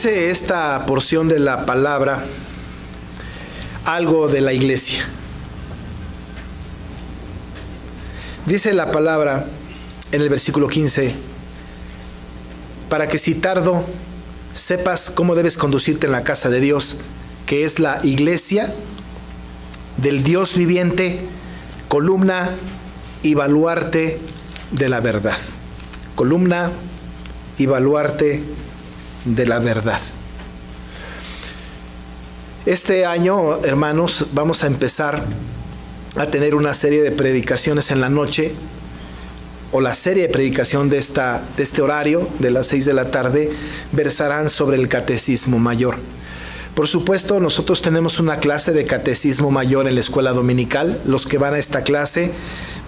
dice esta porción de la palabra algo de la iglesia. Dice la palabra en el versículo 15, para que si tardo sepas cómo debes conducirte en la casa de Dios, que es la iglesia del Dios viviente, columna y baluarte de la verdad. Columna y baluarte de la verdad. Este año, hermanos, vamos a empezar a tener una serie de predicaciones en la noche, o la serie de predicación de este horario, de las 6 de la tarde, versarán sobre el Catecismo Mayor. Por supuesto, nosotros tenemos una clase de Catecismo Mayor en la escuela dominical. Los que van a esta clase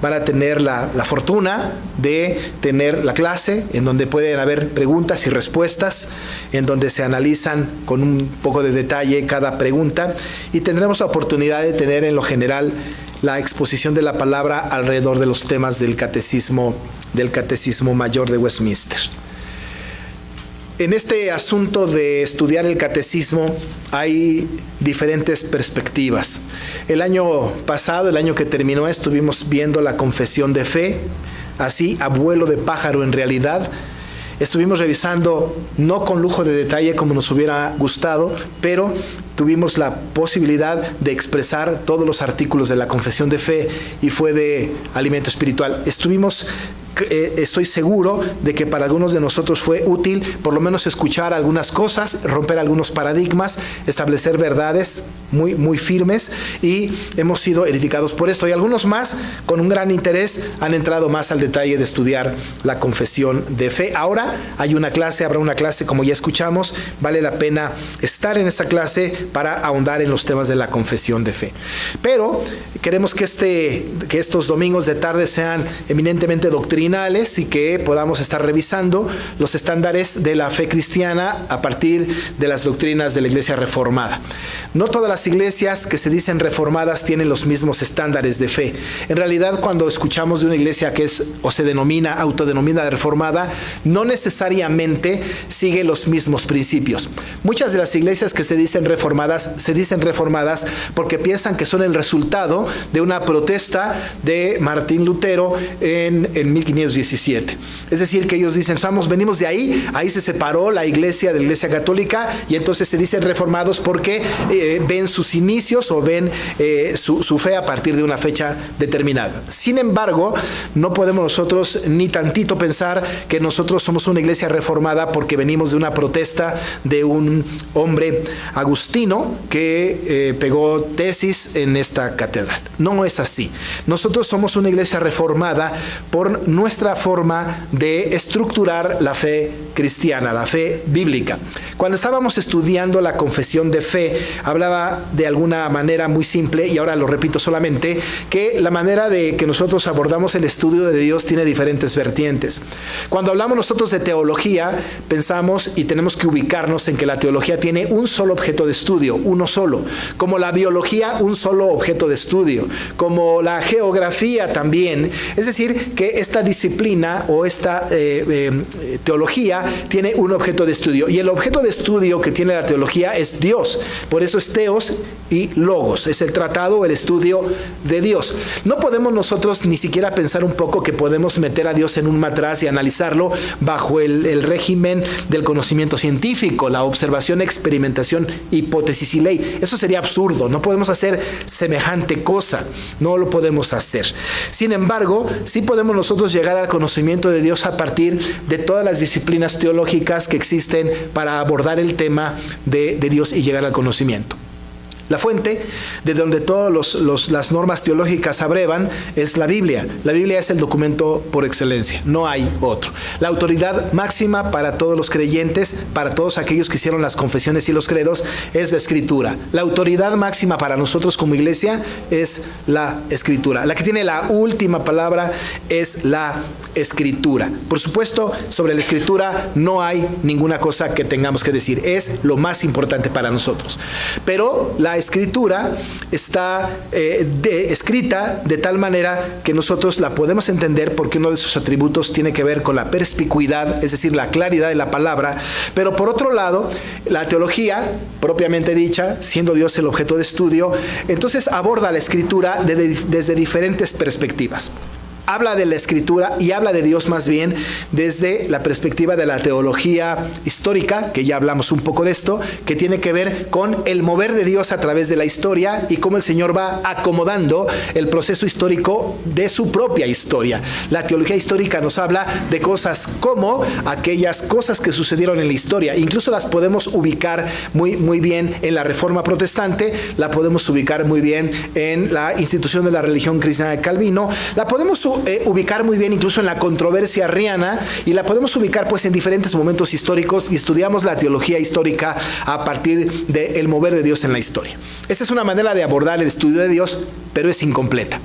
van a tener la fortuna de tener la clase en donde pueden haber preguntas y respuestas, en donde se analizan con un poco de detalle cada pregunta, y tendremos la oportunidad de tener en lo general la exposición de la palabra alrededor de los temas del Catecismo Mayor de Westminster. En este asunto de estudiar el catecismo hay diferentes perspectivas. El año pasado, el año que terminó, estuvimos viendo la confesión de fe, así a vuelo de pájaro en realidad. Estuvimos revisando, no con lujo de detalle como nos hubiera gustado, pero tuvimos la posibilidad de expresar todos los artículos de la confesión de fe y fue de alimento espiritual. Estoy seguro de que para algunos de nosotros fue útil por lo menos escuchar algunas cosas, romper algunos paradigmas, establecer verdades muy, muy firmes, y hemos sido edificados por esto. Y algunos más, con un gran interés, han entrado más al detalle de estudiar la confesión de fe. Ahora habrá una clase, como ya escuchamos. Vale la pena estar en esta clase para ahondar en los temas de la confesión de fe. Pero queremos que estos domingos de tarde sean eminentemente doctrinales y que podamos estar revisando los estándares de la fe cristiana a partir de las doctrinas de la Iglesia Reformada. No todas las iglesias que se dicen reformadas tienen los mismos estándares de fe. En realidad, cuando escuchamos de una iglesia que es o se autodenomina reformada, no necesariamente sigue los mismos principios. Muchas de las iglesias que se dicen reformadas porque piensan que son el resultado de una protesta de Martín Lutero en 1517. Es decir, que ellos dicen, venimos de ahí se separó la iglesia de la iglesia católica, y entonces se dicen reformados porque ven sus inicios o ven su fe a partir de una fecha determinada. Sin embargo, no podemos nosotros ni tantito pensar que nosotros somos una iglesia reformada porque venimos de una protesta de un hombre agustino que pegó tesis en esta catedral. No es así. Nosotros somos una iglesia reformada por nuestra forma de estructurar la fe cristiana, la fe bíblica. Cuando estábamos estudiando la confesión de fe, hablaba de alguna manera muy simple, y ahora lo repito solamente, que la manera de que nosotros abordamos el estudio de Dios tiene diferentes vertientes. Cuando hablamos nosotros de teología, pensamos y tenemos que ubicarnos en que la teología tiene un solo objeto de estudio, uno solo. Como la biología, un solo objeto de estudio. Como la geografía también. Es decir, que esta disciplina o esta teología tiene un objeto de estudio. Y el objeto de estudio que tiene la teología es Dios. Por eso es teos y logos. Es el tratado, el estudio de Dios. No podemos nosotros ni siquiera pensar un poco que podemos meter a Dios en un matraz y analizarlo bajo el régimen del conocimiento científico, la observación, experimentación, hipótesis y ley. Eso sería absurdo. No podemos hacer semejante cosa. No lo podemos hacer. Sin embargo, sí podemos nosotros llegar al conocimiento de Dios a partir de todas las disciplinas teológicas que existen para abordar el tema de Dios y llegar al conocimiento. La fuente de donde todas las normas teológicas abrevan es la Biblia. La Biblia es el documento por excelencia, no hay otro. La autoridad máxima para todos los creyentes, para todos aquellos que hicieron las confesiones y los credos, es la Escritura. La autoridad máxima para nosotros como iglesia es la Escritura. La que tiene la última palabra es la Escritura. Por supuesto, sobre la Escritura no hay ninguna cosa que tengamos que decir. Es lo más importante para nosotros. Pero la la Escritura está escrita de tal manera que nosotros la podemos entender, porque uno de sus atributos tiene que ver con la perspicuidad, es decir, la claridad de la palabra. Pero por otro lado, la teología, propiamente dicha, siendo Dios el objeto de estudio, entonces aborda la Escritura desde diferentes perspectivas. Habla de la Escritura y habla de Dios más bien desde la perspectiva de la teología histórica, que ya hablamos un poco de esto, que tiene que ver con el mover de Dios a través de la historia y cómo el Señor va acomodando el proceso histórico de su propia historia. La teología histórica nos habla de cosas como aquellas cosas que sucedieron en la historia. Incluso las podemos ubicar muy bien en la Reforma Protestante, la podemos ubicar muy bien en la institución de la religión cristiana de Calvino, la podemos ubicar muy bien incluso en la controversia arriana, y la podemos ubicar pues en diferentes momentos históricos, y estudiamos la teología histórica a partir del mover de Dios en la historia. Esta es una manera de abordar el estudio de Dios, pero es incompleta.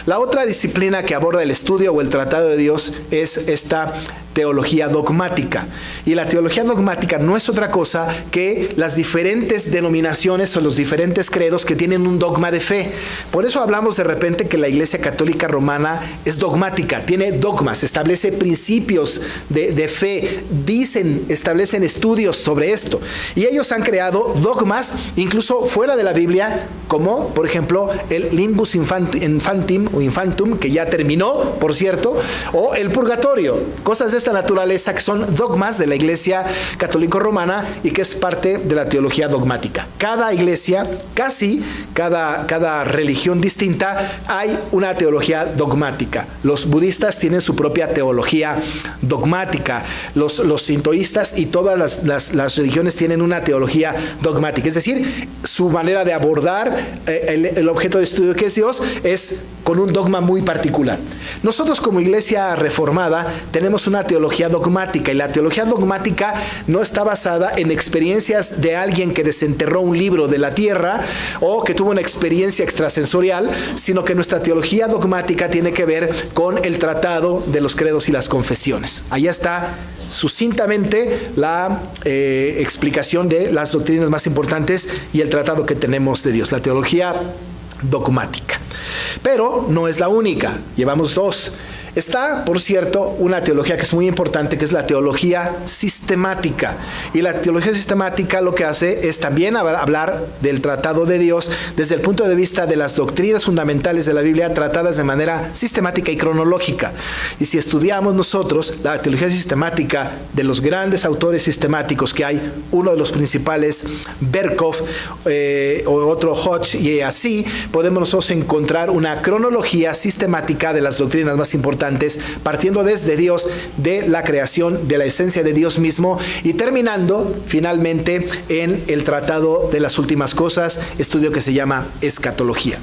La otra disciplina que aborda el estudio o el tratado de Dios es esta teología dogmática. Y la teología dogmática no es otra cosa que las diferentes denominaciones o los diferentes credos que tienen un dogma de fe. Por eso hablamos de repente que la Iglesia Católica Romana es dogmática, tiene dogmas, establece principios de fe, establecen estudios sobre esto. Y ellos han creado dogmas incluso fuera de la Biblia, como por ejemplo el limbus infantum, que ya terminó, por cierto, o el purgatorio, cosas de esta naturaleza que son dogmas de la Iglesia Católica Romana y que es parte de la teología dogmática. Cada iglesia, casi cada religión distinta, hay una teología dogmática. Los budistas tienen su propia teología dogmática, los sintoístas y todas las religiones tienen una teología dogmática, es decir, su manera de abordar el objeto de estudio que es Dios es con un dogma muy particular. Nosotros como Iglesia Reformada tenemos una teología dogmática, y la teología dogmática no está basada en experiencias de alguien que desenterró un libro de la tierra o que tuvo una experiencia extrasensorial, sino que nuestra teología dogmática tiene que ver con el tratado de los credos y las confesiones. Allá está sucintamente la explicación de las doctrinas más importantes y el tratado que tenemos de Dios, la teología dogmática. Pero no es la única, llevamos dos. Está, por cierto, una teología que es muy importante, que es la teología sistemática. Y la teología sistemática lo que hace es también hablar del tratado de Dios desde el punto de vista de las doctrinas fundamentales de la Biblia, tratadas de manera sistemática y cronológica. Y si estudiamos nosotros la teología sistemática de los grandes autores sistemáticos que hay, uno de los principales, Berkhof, o otro Hodge, y así podemos nosotros encontrar una cronología sistemática de las doctrinas más importantes, partiendo desde Dios, de la creación, de la esencia de Dios mismo, y terminando finalmente en el tratado de las últimas cosas, estudio que se llama escatología.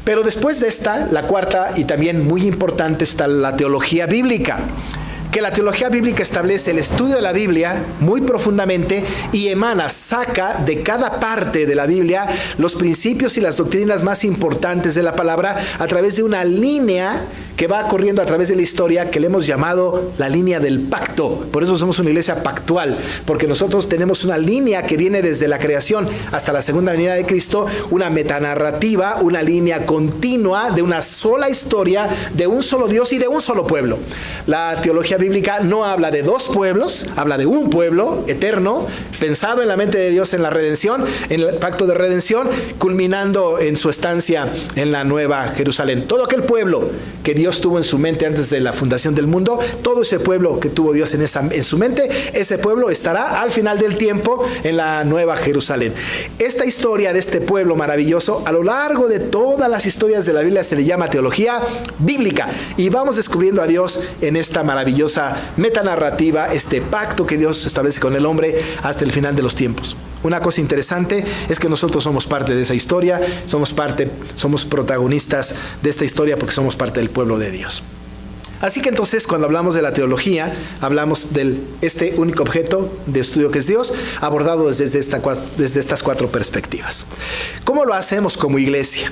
Pero después de esta, la cuarta y también muy importante, está la teología bíblica, que la teología bíblica establece el estudio de la Biblia muy profundamente y saca de cada parte de la Biblia los principios y las doctrinas más importantes de la palabra a través de una línea que va corriendo a través de la historia, que le hemos llamado la línea del pacto. Por eso somos una iglesia pactual, porque nosotros tenemos una línea que viene desde la creación hasta la segunda venida de Cristo, una metanarrativa, una línea continua de una sola historia, de un solo Dios y de un solo pueblo. La teología bíblica no habla de dos pueblos, habla de un pueblo eterno, pensado en la mente de Dios en la redención, en el pacto de redención, culminando en su estancia en la Nueva Jerusalén. Todo aquel pueblo que Dios tuvo en su mente antes de la fundación del mundo, todo ese pueblo que tuvo Dios en su mente, ese pueblo estará al final del tiempo en la Nueva Jerusalén. Esta historia de este pueblo maravilloso, a lo largo de todas las historias de la Biblia, se le llama teología bíblica, y vamos descubriendo a Dios en esta maravillosa metanarrativa, este pacto que Dios establece con el hombre hasta el final de los tiempos. Una cosa interesante es que nosotros somos parte de esa historia, somos protagonistas de esta historia porque somos parte del pueblo de Dios. Así que entonces, cuando hablamos de la teología, hablamos de este único objeto de estudio que es Dios, abordado desde estas cuatro perspectivas. ¿Cómo lo hacemos como iglesia?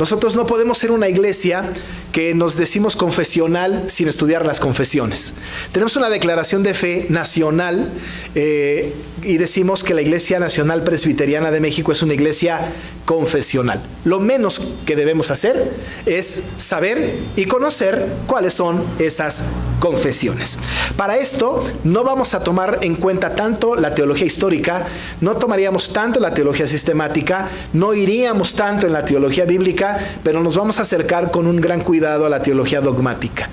Nosotros no podemos ser una iglesia que nos decimos confesional sin estudiar las confesiones. Tenemos una declaración de fe nacional y decimos que la Iglesia Nacional Presbiteriana de México es una iglesia confesional. Lo menos que debemos hacer es saber y conocer cuáles son esas confesiones. Para esto no vamos a tomar en cuenta tanto la teología histórica, no tomaríamos tanto la teología sistemática, no iríamos tanto en la teología bíblica, pero nos vamos a acercar con un gran cuidado a la teología dogmática.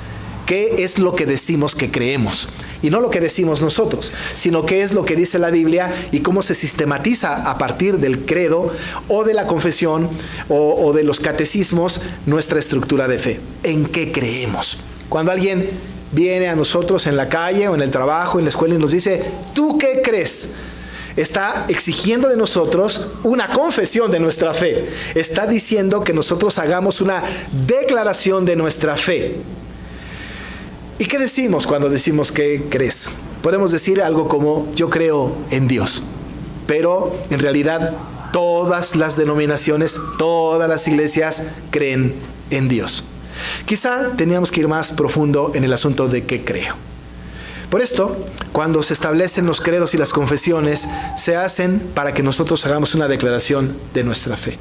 ¿Qué es lo que decimos que creemos? Y no lo que decimos nosotros, sino qué es lo que dice la Biblia y cómo se sistematiza a partir del credo o de la confesión o de los catecismos nuestra estructura de fe. ¿En qué creemos? Cuando alguien viene a nosotros en la calle o en el trabajo, en la escuela y nos dice, ¿tú qué crees? Está exigiendo de nosotros una confesión de nuestra fe. Está diciendo que nosotros hagamos una declaración de nuestra fe. ¿Y qué decimos cuando decimos que crees? Podemos decir algo como, yo creo en Dios. Pero en realidad todas las denominaciones, todas las iglesias creen en Dios. Quizá teníamos que ir más profundo en el asunto de qué creo. Por esto, cuando se establecen los credos y las confesiones, se hacen para que nosotros hagamos una declaración de nuestra fe.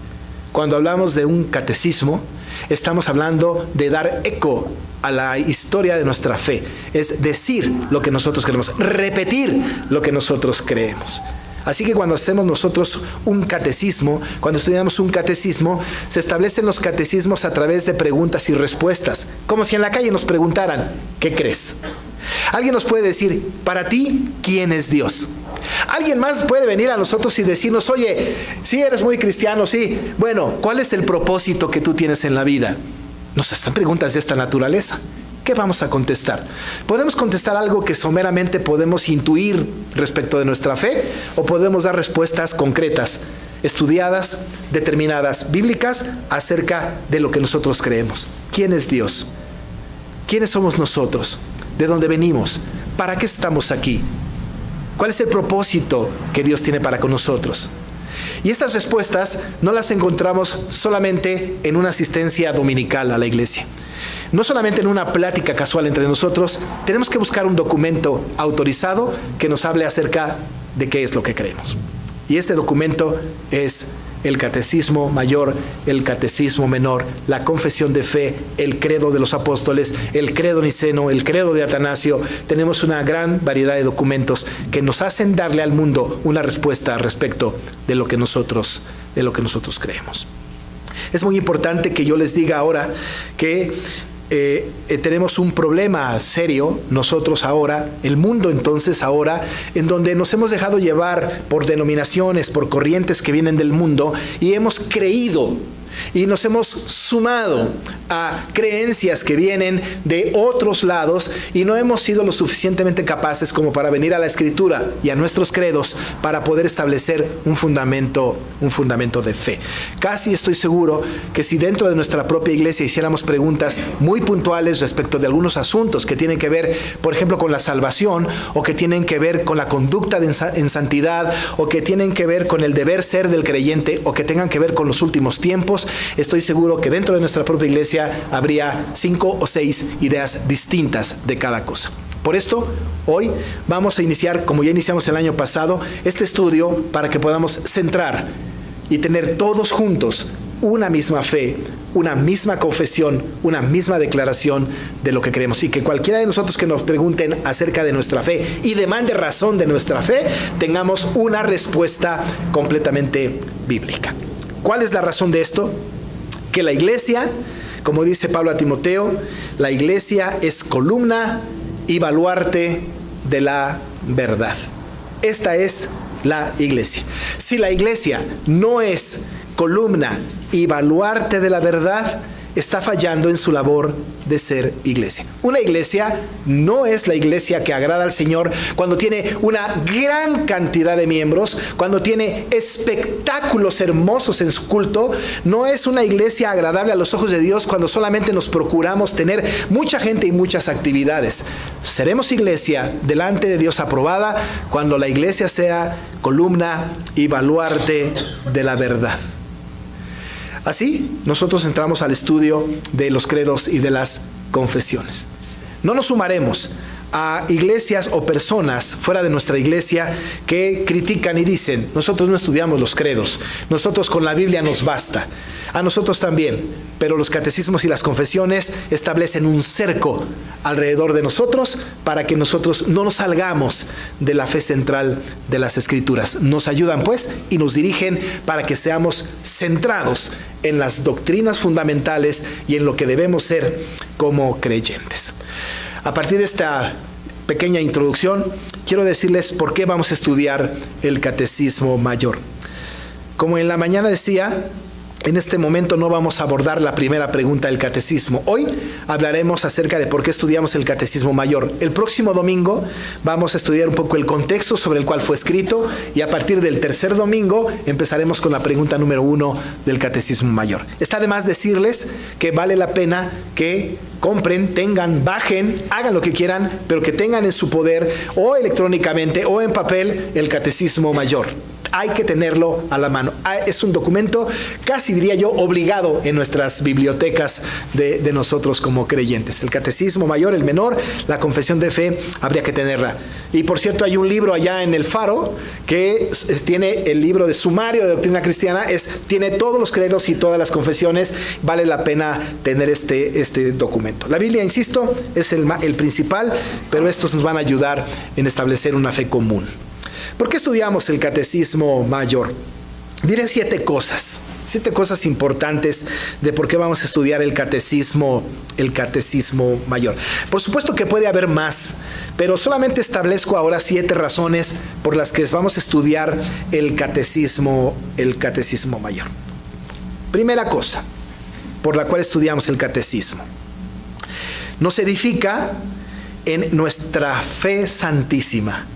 Cuando hablamos de un catecismo, estamos hablando de dar eco a la historia de nuestra fe. Es decir lo que nosotros creemos, repetir lo que nosotros creemos. Así que cuando hacemos nosotros un catecismo, cuando estudiamos un catecismo, se establecen los catecismos a través de preguntas y respuestas, como si en la calle nos preguntaran, ¿qué crees? Alguien nos puede decir, para ti, ¿quién es Dios? Alguien más puede venir a nosotros y decirnos, oye, sí eres muy cristiano, sí, bueno, ¿cuál es el propósito que tú tienes en la vida? Nos hacen preguntas de esta naturaleza. ¿Qué vamos a contestar? ¿Podemos contestar algo que someramente podemos intuir respecto de nuestra fe? ¿O podemos dar respuestas concretas, estudiadas, determinadas, bíblicas, acerca de lo que nosotros creemos? ¿Quién es Dios? ¿Quiénes somos nosotros? ¿De dónde venimos? ¿Para qué estamos aquí? ¿Cuál es el propósito que Dios tiene para con nosotros? Y estas respuestas no las encontramos solamente en una asistencia dominical a la iglesia. No solamente en una plática casual entre nosotros, tenemos que buscar un documento autorizado que nos hable acerca de qué es lo que creemos. Y este documento es el Catecismo Mayor, el Catecismo Menor, la Confesión de Fe, el Credo de los Apóstoles, el Credo Niceno, el Credo de Atanasio. Tenemos una gran variedad de documentos que nos hacen darle al mundo una respuesta respecto de lo que nosotros creemos. Es muy importante que yo les diga ahora que tenemos un problema serio nosotros ahora, el mundo entonces ahora, en donde nos hemos dejado llevar por denominaciones, por corrientes que vienen del mundo y hemos creído y nos hemos sumado a creencias que vienen de otros lados y no hemos sido lo suficientemente capaces como para venir a la Escritura y a nuestros credos para poder establecer un fundamento de fe. Casi estoy seguro que si dentro de nuestra propia iglesia hiciéramos preguntas muy puntuales respecto de algunos asuntos que tienen que ver, por ejemplo, con la salvación, o que tienen que ver con la conducta en santidad, o que tienen que ver con el deber ser del creyente, o que tengan que ver con los últimos tiempos, estoy seguro que dentro de nuestra propia iglesia habría 5 o 6 ideas distintas de cada cosa. Por esto, hoy vamos a iniciar, como ya iniciamos el año pasado, este estudio para que podamos centrar y tener todos juntos una misma fe, una misma confesión, una misma declaración de lo que creemos, y que cualquiera de nosotros que nos pregunten acerca de nuestra fe y demande razón de nuestra fe, tengamos una respuesta completamente bíblica. ¿Cuál es la razón de esto? Que la iglesia, como dice Pablo a Timoteo, la iglesia es columna y baluarte de la verdad. Esta es la iglesia. Si la iglesia no es columna y baluarte de la verdad, está fallando en su labor de ser iglesia. Una iglesia no es la iglesia que agrada al Señor cuando tiene una gran cantidad de miembros, cuando tiene espectáculos hermosos en su culto. No es una iglesia agradable a los ojos de Dios cuando solamente nos procuramos tener mucha gente y muchas actividades. Seremos iglesia delante de Dios aprobada cuando la iglesia sea columna y baluarte de la verdad. Así, nosotros entramos al estudio de los credos y de las confesiones. No nos sumaremos a iglesias o personas fuera de nuestra iglesia que critican y dicen: nosotros no estudiamos los credos, nosotros con la Biblia nos basta. A nosotros también, pero los catecismos y las confesiones establecen un cerco alrededor de nosotros para que nosotros no nos salgamos de la fe central de las Escrituras. Nos ayudan pues y nos dirigen para que seamos centrados en las doctrinas fundamentales y en lo que debemos ser como creyentes. A partir de esta pequeña introducción, quiero decirles por qué vamos a estudiar el Catecismo Mayor. Como en la mañana decía, en este momento no vamos a abordar la primera pregunta del catecismo. Hoy hablaremos acerca de por qué estudiamos el Catecismo Mayor. El próximo domingo vamos a estudiar un poco el contexto sobre el cual fue escrito y a partir del tercer domingo empezaremos con la pregunta número 1 del Catecismo Mayor. Está de más decirles que vale la pena que compren, tengan, bajen, hagan lo que quieran, pero que tengan en su poder o electrónicamente o en papel el Catecismo Mayor. Hay que tenerlo a la mano. Es un documento, casi diría yo, obligado en nuestras bibliotecas de nosotros como creyentes. El Catecismo Mayor, el menor, la confesión de fe, habría que tenerla. Y por cierto, hay un libro allá en el Faro que tiene el libro de sumario de doctrina cristiana, tiene todos los credos y todas las confesiones. Vale la pena tener este documento. La Biblia, insisto, es el principal, pero estos nos van a ayudar en establecer una fe común. ¿Por qué estudiamos el Catecismo Mayor? Diré 7 cosas importantes de por qué vamos a estudiar el Catecismo Mayor. Por supuesto que puede haber más, pero solamente establezco ahora 7 razones por las que vamos a estudiar el Catecismo Mayor. Primera cosa por la cual estudiamos el Catecismo: nos edifica en nuestra fe santísima.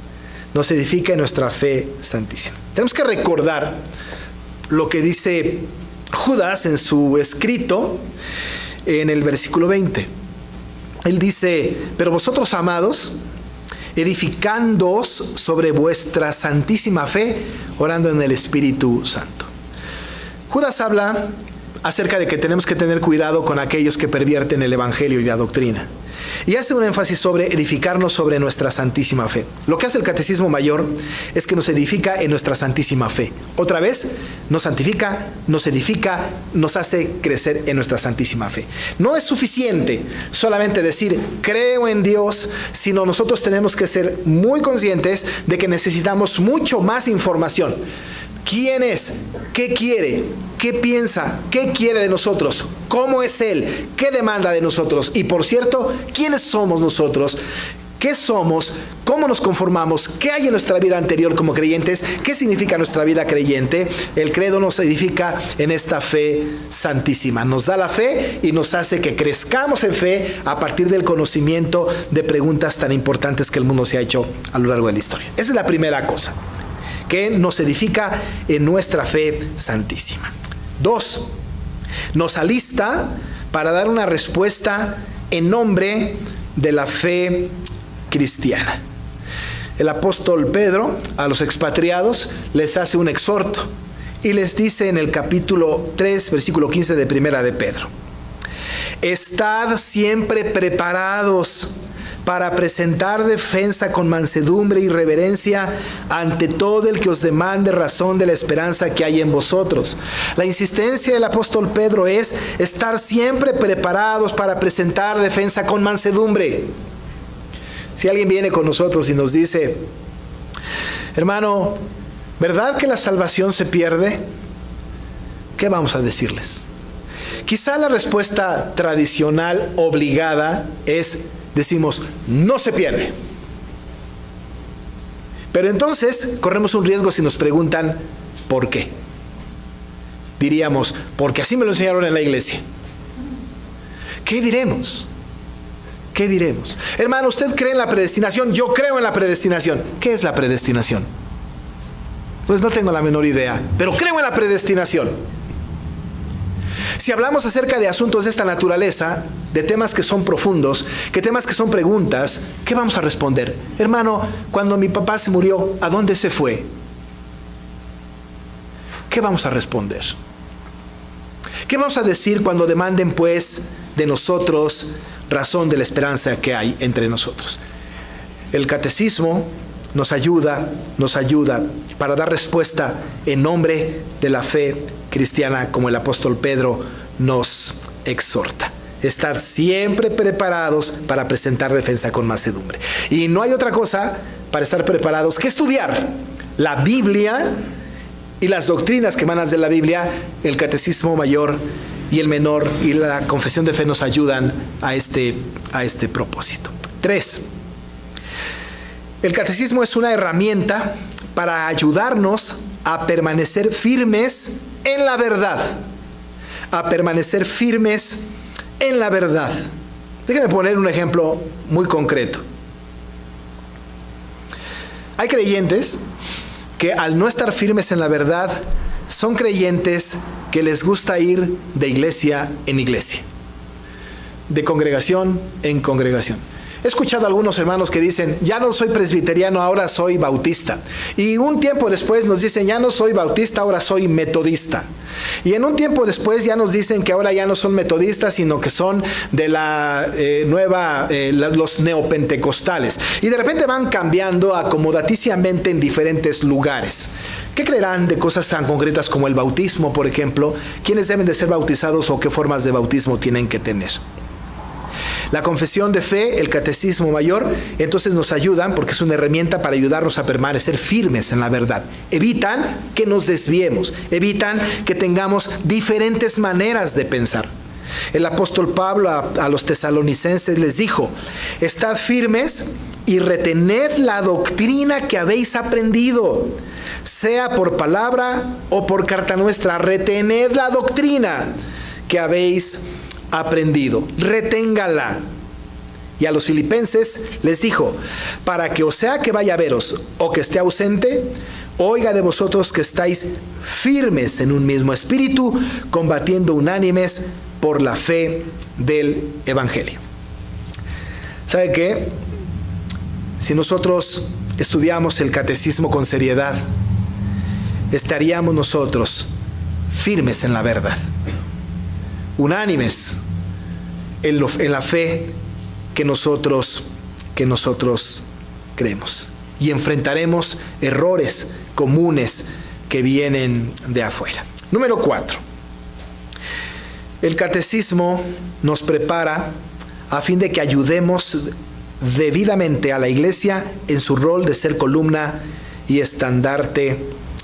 Nos edifica en nuestra fe santísima. Tenemos que recordar lo que dice Judas en su escrito en el versículo 20. Él dice: pero vosotros, amados, edificándoos sobre vuestra santísima fe, orando en el Espíritu Santo. Judas habla acerca de que tenemos que tener cuidado con aquellos que pervierten el evangelio y la doctrina. Y hace un énfasis sobre edificarnos sobre nuestra santísima fe. Lo que hace el Catecismo Mayor es que nos edifica en nuestra santísima fe. Otra vez, nos santifica, nos edifica, nos hace crecer en nuestra santísima fe. No es suficiente solamente decir creo en Dios, sino nosotros tenemos que ser muy conscientes de que necesitamos mucho más información. ¿Quién es? ¿Qué quiere? ¿Qué piensa? ¿Qué quiere de nosotros? ¿Cómo es Él? ¿Qué demanda de nosotros? Y por cierto, ¿quiénes somos nosotros? ¿Qué somos? ¿Cómo nos conformamos? ¿Qué hay en nuestra vida anterior como creyentes? ¿Qué significa nuestra vida creyente? El credo nos edifica en esta fe santísima. Nos da la fe y nos hace que crezcamos en fe a partir del conocimiento de preguntas tan importantes que el mundo se ha hecho a lo largo de la historia. Esa es la primera cosa, que nos edifica en nuestra fe santísima. 2, nos alista para dar una respuesta en nombre de la fe cristiana. El apóstol Pedro a los expatriados les hace un exhorto y les dice en el capítulo 3, versículo 15 de Primera de Pedro: estad siempre preparados para presentar defensa con mansedumbre y reverencia ante todo el que os demande razón de la esperanza que hay en vosotros. La insistencia del apóstol Pedro es estar siempre preparados para presentar defensa con mansedumbre. Si alguien viene con nosotros y nos dice: hermano, ¿verdad que la salvación se pierde? ¿Qué vamos a decirles? Quizá la respuesta tradicional obligada decimos: no se pierde. Pero entonces corremos un riesgo si nos preguntan ¿por qué? Diríamos: porque así me lo enseñaron en la iglesia. ¿Qué diremos? ¿Qué diremos? Hermano, ¿usted cree en la predestinación? Yo creo en la predestinación. ¿Qué es la predestinación? Pues no tengo la menor idea, pero creo en la predestinación. Si hablamos acerca de asuntos de esta naturaleza, de temas que son profundos, que temas que son preguntas, ¿qué vamos a responder? Hermano, cuando mi papá se murió, ¿a dónde se fue? ¿Qué vamos a responder? ¿Qué vamos a decir cuando demanden pues de nosotros razón de la esperanza que hay entre nosotros? El catecismo nos ayuda para dar respuesta en nombre de la fe cristiana, como el apóstol Pedro nos exhorta. Estar siempre preparados para presentar defensa con mansedumbre. Y no hay otra cosa para estar preparados que estudiar la Biblia y las doctrinas que emanan de la Biblia. El catecismo mayor y el menor y la confesión de fe nos ayudan a este propósito. 3. El catecismo es una herramienta para ayudarnos a permanecer firmes en la verdad. A permanecer firmes en la verdad. Déjame poner un ejemplo muy concreto. Hay creyentes que al no estar firmes en la verdad, son creyentes que les gusta ir de iglesia en iglesia, de congregación en congregación. He escuchado a algunos hermanos que dicen, ya no soy presbiteriano, ahora soy bautista. Y un tiempo después nos dicen, ya no soy bautista, ahora soy metodista. Y en un tiempo después ya nos dicen que ahora ya no son metodistas, sino que son de la los neopentecostales. Y de repente van cambiando acomodaticiamente en diferentes lugares. ¿Qué creerán de cosas tan concretas como el bautismo, por ejemplo? ¿Quiénes deben de ser bautizados o qué formas de bautismo tienen que tener? La confesión de fe, el catecismo mayor, entonces nos ayudan porque es una herramienta para ayudarnos a permanecer firmes en la verdad. Evitan que nos desviemos, evitan que tengamos diferentes maneras de pensar. El apóstol Pablo a los tesalonicenses les dijo, estad firmes y retened la doctrina que habéis aprendido, sea por palabra o por carta nuestra, retened la doctrina que habéis aprendido, reténgala. Y a los filipenses les dijo, para que o sea que vaya a veros o que esté ausente, oiga de vosotros que estáis firmes en un mismo espíritu, combatiendo unánimes por la fe del evangelio. ¿Sabe qué? Si nosotros estudiamos el catecismo con seriedad, estaríamos nosotros firmes en la verdad, unánimes en la fe que nosotros creemos, y enfrentaremos errores comunes que vienen de afuera. Número 4. El catecismo nos prepara a fin de que ayudemos debidamente a la iglesia en su rol de ser columna y estandarte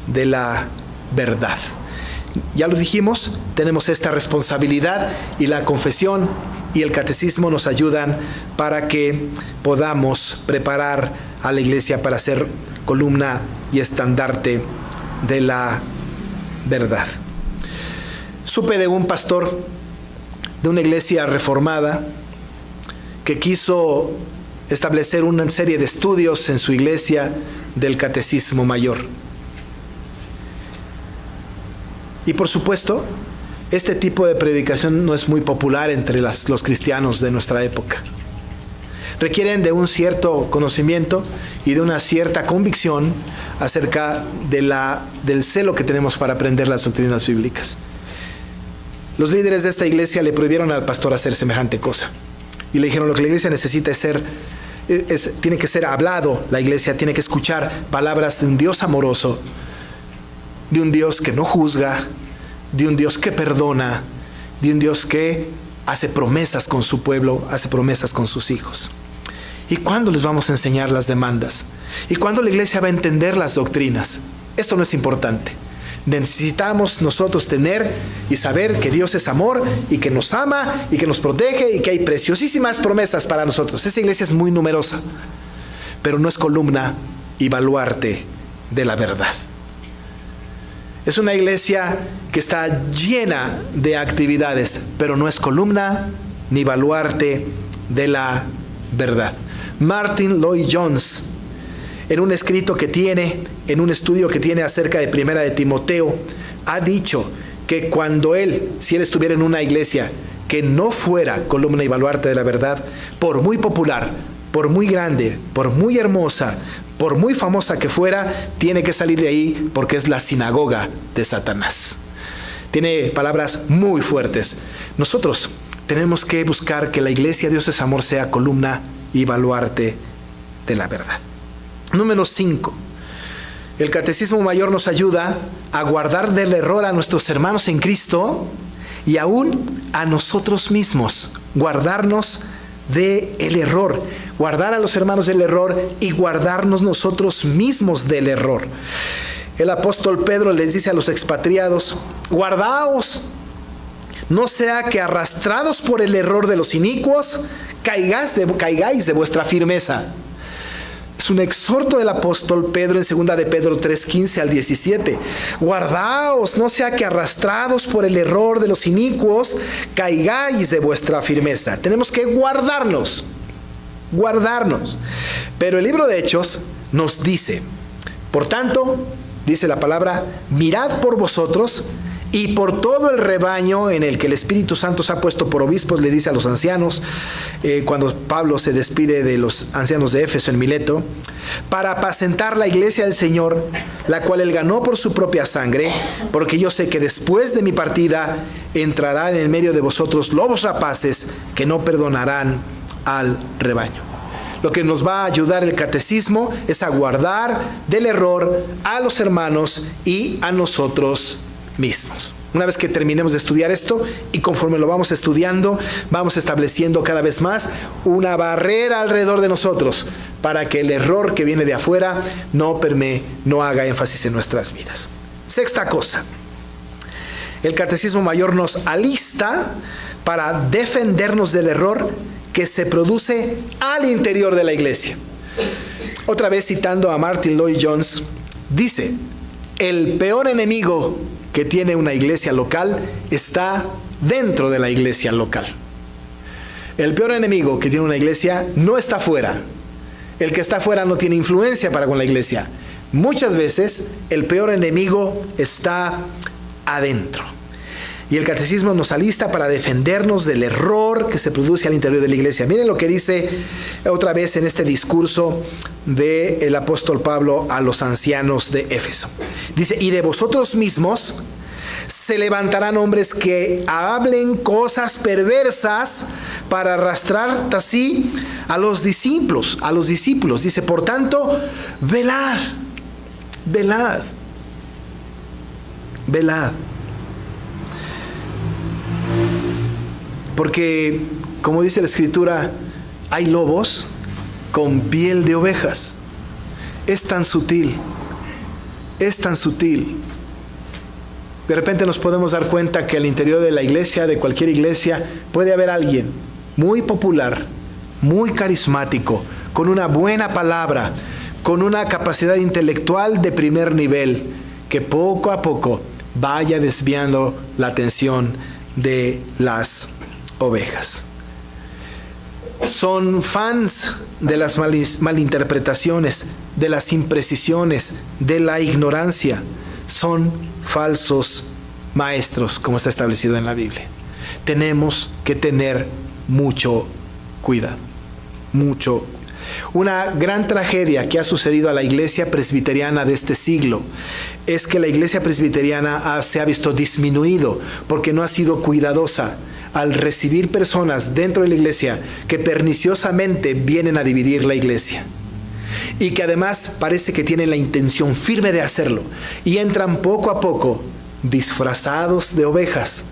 de la verdad. Ya lo dijimos, tenemos esta responsabilidad y la confesión y el catecismo nos ayudan para que podamos preparar a la iglesia para ser columna y estandarte de la verdad. Supe de un pastor de una iglesia reformada que quiso establecer una serie de estudios en su iglesia del catecismo mayor. Y por supuesto, este tipo de predicación no es muy popular entre los cristianos de nuestra época. Requieren de un cierto conocimiento y de una cierta convicción acerca del celo que tenemos para aprender las doctrinas bíblicas. Los líderes de esta iglesia le prohibieron al pastor hacer semejante cosa. Y le dijeron, lo que la iglesia necesita tiene que ser hablado, la iglesia tiene que escuchar palabras de un Dios amoroso, de un Dios que no juzga, de un Dios que perdona, de un Dios que hace promesas con su pueblo, hace promesas con sus hijos. ¿Y cuándo les vamos a enseñar las demandas? ¿Y cuándo la iglesia va a entender las doctrinas? Esto no es importante. Necesitamos nosotros tener y saber que Dios es amor y que nos ama y que nos protege y que hay preciosísimas promesas para nosotros. Esa iglesia es muy numerosa, pero no es columna y baluarte de la verdad. Es una iglesia que está llena de actividades, pero no es columna ni baluarte de la verdad. Martin Lloyd-Jones, en un escrito que tiene, en un estudio que tiene acerca de Primera de Timoteo, ha dicho que cuando si él estuviera en una iglesia que no fuera columna y baluarte de la verdad, por muy popular, por muy grande, por muy hermosa, por muy famosa que fuera, tiene que salir de ahí porque es la sinagoga de Satanás. tiene palabras muy fuertes. Nosotros tenemos que buscar que la iglesia Dios es Amor sea columna y baluarte de la verdad. Número 5. El Catecismo Mayor nos ayuda a guardar del error a nuestros hermanos en Cristo y aún a nosotros mismos. Guardarnos del error. Guardar a los hermanos del error y guardarnos nosotros mismos del error. El apóstol Pedro les dice a los expatriados: guardaos, no sea que arrastrados por el error de los inicuos, caigáis de vuestra firmeza. Es un exhorto del apóstol Pedro en 2 de Pedro 3:15 al 17. Guardaos, no sea que arrastrados por el error de los inicuos, caigáis de vuestra firmeza. Tenemos que guardarnos. Pero el libro de Hechos nos dice: por tanto, dice la palabra, mirad por vosotros y por todo el rebaño en el que el Espíritu Santo se ha puesto por obispos, le dice a los ancianos, cuando Pablo se despide de los ancianos de Éfeso en Mileto, para apacentar la iglesia del Señor, la cual él ganó por su propia sangre, porque yo sé que después de mi partida entrarán en medio de vosotros lobos rapaces que no perdonarán al rebaño. Lo que nos va a ayudar el catecismo es a guardar del error a los hermanos y a nosotros mismos. Una vez que terminemos de estudiar esto y conforme lo vamos estudiando, vamos estableciendo cada vez más una barrera alrededor de nosotros para que el error que viene de afuera no permee, no haga énfasis en nuestras vidas. Sexta cosa, el Catecismo Mayor nos alista para defendernos del error que se produce al interior de la iglesia. Otra vez citando a Martin Lloyd-Jones, dice: el peor enemigo que tiene una iglesia local está dentro de la iglesia local. El peor enemigo que tiene una iglesia no está fuera. El que está fuera no tiene influencia para con la iglesia. Muchas veces el peor enemigo está adentro. Y el catecismo nos alista para defendernos del error que se produce al interior de la iglesia. Miren lo que dice otra vez en este discurso del apóstol Pablo a los ancianos de Éfeso. Dice: y de vosotros mismos se levantarán hombres que hablen cosas perversas para arrastrar así a los discípulos. Dice: por tanto, velad. Porque, como dice la Escritura, hay lobos con piel de ovejas. Es tan sutil. De repente nos podemos dar cuenta que al interior de la iglesia, de cualquier iglesia, puede haber alguien muy popular, muy carismático, con una buena palabra, con una capacidad intelectual de primer nivel, que poco a poco vaya desviando la atención de las ovejas. Son fans de las malinterpretaciones, de las imprecisiones, de la ignorancia. Son falsos maestros, como está establecido en la Biblia. Tenemos que tener mucho cuidado. Una gran tragedia que ha sucedido a la iglesia presbiteriana de este siglo es que la iglesia presbiteriana se ha visto disminuido porque no ha sido cuidadosa al recibir personas dentro de la iglesia que perniciosamente vienen a dividir la iglesia y que además parece que tienen la intención firme de hacerlo y entran poco a poco disfrazados de ovejas,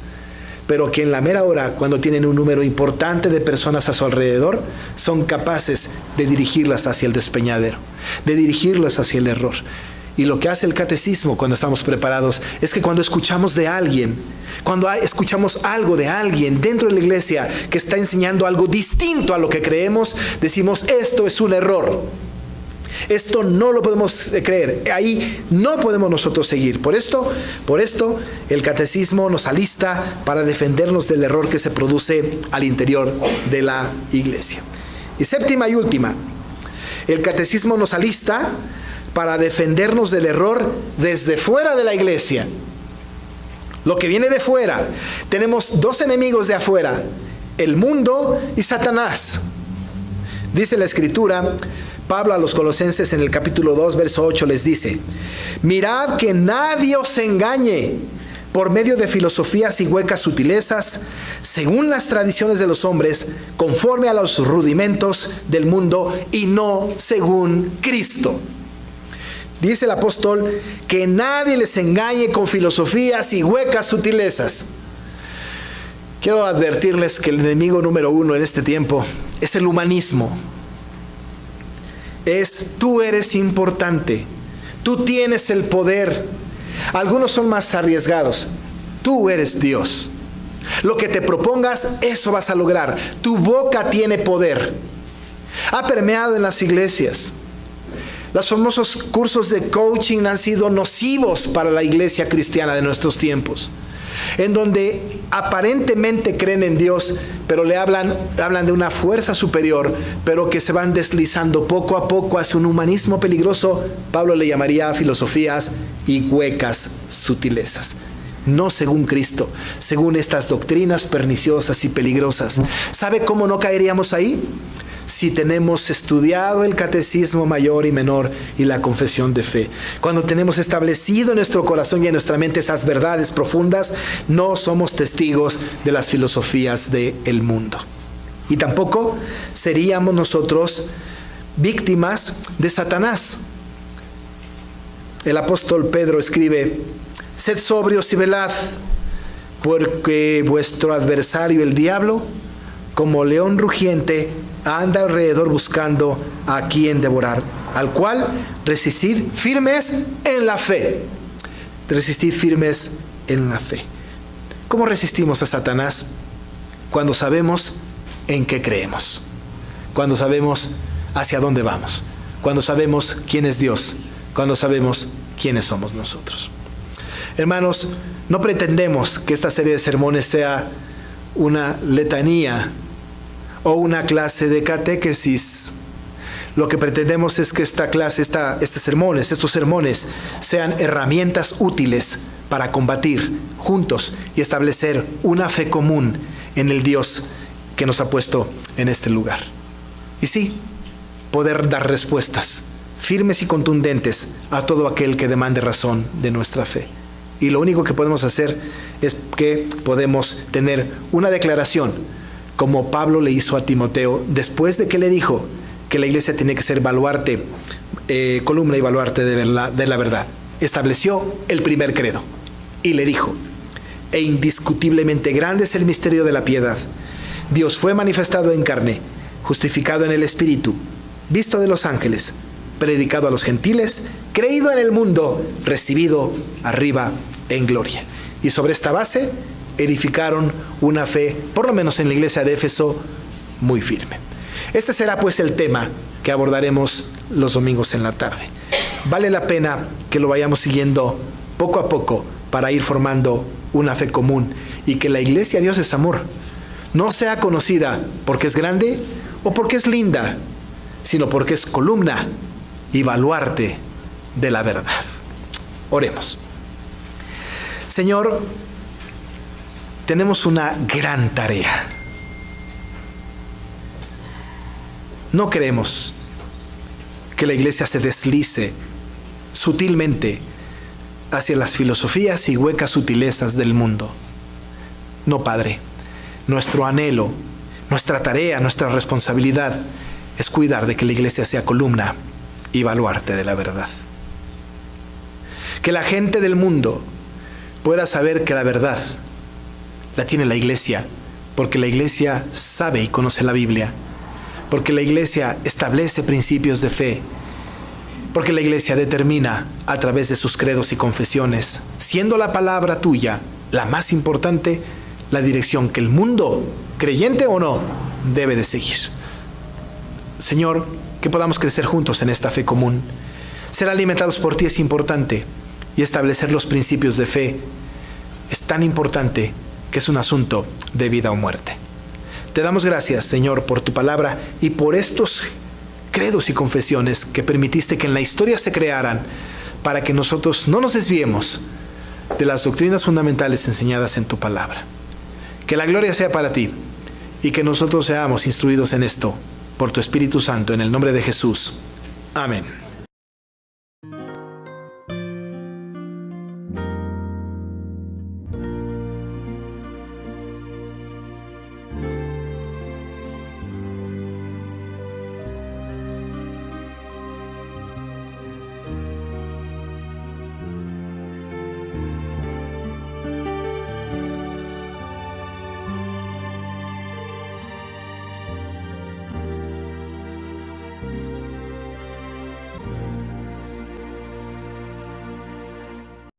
pero que en la mera hora, cuando tienen un número importante de personas a su alrededor, son capaces de dirigirlas hacia el despeñadero, de dirigirlas hacia el error. Y lo que hace el catecismo cuando estamos preparados es que cuando escuchamos de alguien, cuando escuchamos algo de alguien dentro de la iglesia que está enseñando algo distinto a lo que creemos, decimos: esto es un error. Esto no lo podemos creer. Ahí no podemos nosotros seguir. Por esto, el catecismo nos alista para defendernos del error que se produce al interior de la iglesia. Y séptima y última, el catecismo nos alista para defendernos del error desde fuera de la iglesia. Lo que viene de fuera. Tenemos dos enemigos de afuera: el mundo y Satanás. Dice la Escritura, Pablo a los Colosenses en el capítulo 2, verso 8 les dice: mirad que nadie os engañe por medio de filosofías y huecas sutilezas, según las tradiciones de los hombres, conforme a los rudimentos del mundo y no según Cristo. Dice el apóstol que nadie les engañe con filosofías y huecas sutilezas. Quiero advertirles que el enemigo número uno en este tiempo es el humanismo. Tú eres importante, tú tienes el poder. Algunos son más arriesgados. Tú eres Dios. Lo que te propongas, eso vas a lograr. Tu boca tiene poder. Ha permeado en las iglesias. Los famosos cursos de coaching han sido nocivos para la iglesia cristiana de nuestros tiempos, en donde aparentemente creen en Dios, pero le hablan de una fuerza superior, pero que se van deslizando poco a poco hacia un humanismo peligroso. Pablo le llamaría filosofías y huecas sutilezas. No según Cristo, según estas doctrinas perniciosas y peligrosas. ¿Sabe cómo no caeríamos ahí? Si tenemos estudiado el catecismo mayor y menor y la confesión de fe. Cuando tenemos establecido en nuestro corazón y en nuestra mente esas verdades profundas, no somos testigos de las filosofías del mundo. Y tampoco seríamos nosotros víctimas de Satanás. El apóstol Pedro escribe: sed sobrios y velad, porque vuestro adversario el diablo, como león rugiente, anda alrededor buscando a quien devorar, al cual resistid firmes en la fe. Resistid firmes en la fe. ¿Cómo resistimos a Satanás? Cuando sabemos en qué creemos, cuando sabemos hacia dónde vamos, cuando sabemos quién es Dios, cuando sabemos quiénes somos nosotros. Hermanos, no pretendemos que esta serie de sermones sea una letanía o una clase de catequesis. Lo que pretendemos es que esta clase, estos sermones sean herramientas útiles para combatir juntos y establecer una fe común en el Dios que nos ha puesto en este lugar. Y sí, poder dar respuestas firmes y contundentes a todo aquel que demande razón de nuestra fe. Y lo único que podemos hacer es que podemos tener una declaración, como Pablo le hizo a Timoteo, después de que le dijo que la iglesia tiene que ser baluarte, columna y baluarte de la verdad. Estableció el primer credo y le dijo: e indiscutiblemente grande es el misterio de la piedad. Dios fue manifestado en carne, justificado en el Espíritu, visto de los ángeles, predicado a los gentiles, creído en el mundo, recibido arriba en gloria. Y sobre esta base edificaron una fe, por lo menos en la iglesia de Éfeso, muy firme. Este será pues el tema que abordaremos los domingos en la tarde. Vale la pena que lo vayamos siguiendo poco a poco para ir formando una fe común y que la iglesia Dios es amor no sea conocida porque es grande o porque es linda, sino porque es columna y baluarte de la verdad. Oremos. Señor, tenemos una gran tarea. No queremos que la iglesia se deslice sutilmente hacia las filosofías y huecas sutilezas del mundo. No, Padre, nuestro anhelo, nuestra tarea, nuestra responsabilidad es cuidar de que la iglesia sea columna y baluarte de la verdad. Que la gente del mundo pueda saber que la verdad la tiene la iglesia, porque la iglesia sabe y conoce la Biblia, porque la iglesia establece principios de fe, porque la iglesia determina a través de sus credos y confesiones, siendo la palabra tuya la más importante, la dirección que el mundo, creyente o no, debe de seguir. Señor, que podamos crecer juntos en esta fe común. Ser alimentados por ti es importante, y establecer los principios de fe es tan importante que es un asunto de vida o muerte. Te damos gracias, Señor, por tu palabra y por estos credos y confesiones que permitiste que en la historia se crearan para que nosotros no nos desviemos de las doctrinas fundamentales enseñadas en tu palabra. Que la gloria sea para ti y que nosotros seamos instruidos en esto por tu Espíritu Santo, en el nombre de Jesús. Amén.